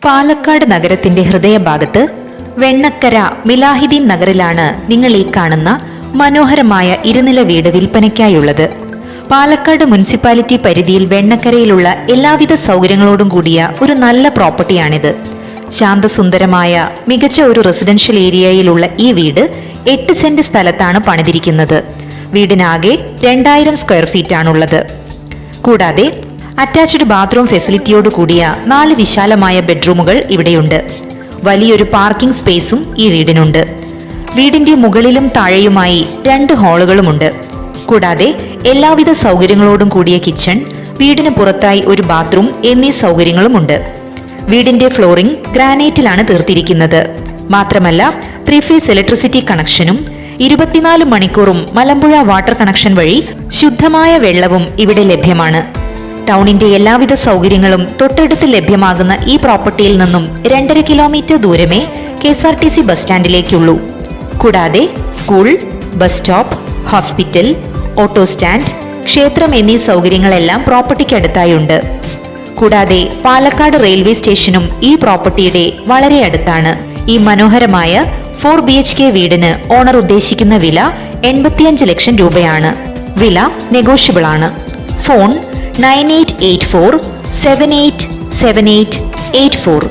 പാലക്കാട് നഗരത്തിന്റെ ഹൃദയഭാഗത്ത് വെണ്ണക്കര മിലാഹിദ്ദീൻ നഗറിലാണ് നിങ്ങൾ ഈ കാണുന്ന മനോഹരമായ ഇരുനില വീട് വിൽപ്പനയ്ക്കായുള്ളത്. പാലക്കാട് മുനിസിപ്പാലിറ്റി പരിധിയിൽ വെണ്ണക്കരയിലുള്ള എല്ലാവിധ സൗകര്യങ്ങളോടും കൂടിയ ഒരു നല്ല പ്രോപ്പർട്ടിയാണിത്. ശാന്തസുന്ദരമായ മികച്ച ഒരു റെസിഡൻഷ്യൽ ഏരിയയിലുള്ള ഈ വീട് 8 സെന്റ് സ്ഥലത്താണ് പണിതിരിക്കുന്നത്. വീടിനാകെ 2000 സ്ക്വയർ ഫീറ്റ് ആണുള്ളത്. കൂടാതെ അറ്റാച്ച്ഡ് ബാത്റൂം ഫെസിലിറ്റിയോട് കൂടിയ 4 വിശാലമായ ബെഡ്റൂമുകൾ ഇവിടെയുണ്ട്. വലിയൊരു പാർക്കിംഗ് സ്പേസും ഈ വീടിനുണ്ട്. വീടിന്റെ മുകളിലും താഴെയുമായി 2 ഹാളുകളുമുണ്ട്. കൂടാതെ എല്ലാവിധ സൗകര്യങ്ങളോടും കൂടിയ കിച്ചൺ, വീടിന് പുറത്തായി ഒരു ബാത്റൂം എന്നീ സൗകര്യങ്ങളുമുണ്ട്. വീടിന്റെ ഫ്ലോറിംഗ് ഗ്രാനൈറ്റിലാണ് തീർത്തിരിക്കുന്നത്. മാത്രമല്ല 3 ഫേസ് ഇലക്ട്രിസിറ്റി കണക്ഷനും 24 മണിക്കൂറും മലമ്പുഴ വാട്ടർ കണക്ഷൻ വഴി ശുദ്ധമായ വെള്ളവും ഇവിടെ ലഭ്യമാണ്. ടൗണിന്റെ എല്ലാവിധ സൗകര്യങ്ങളും തൊട്ടടുത്ത് ലഭ്യമാകുന്ന ഈ പ്രോപ്പർട്ടിയിൽ നിന്നും 2.5 കിലോമീറ്റർ ദൂരമേ KSRTC ബസ് സ്റ്റാൻഡിലേക്കുള്ളൂ. കൂടാതെ school, bus stop, hospital, auto stand, ക്ഷേത്രം എന്നീ സൗകര്യങ്ങളെല്ലാം പ്രോപ്പർട്ടിക്കടുത്തായുണ്ട്. കൂടാതെ പാലക്കാട് റെയിൽവേ സ്റ്റേഷനും ഈ പ്രോപ്പർട്ടിയുടെ വളരെ അടുത്താണ്. ഈ മനോഹരമായ 4 BHK വീടിന് ഓണർ ഉദ്ദേശിക്കുന്ന വില 85 ലക്ഷം രൂപയാണ്. വില നെഗോഷ്യബിൾ ആണ്. ഫോൺ 9884 787884.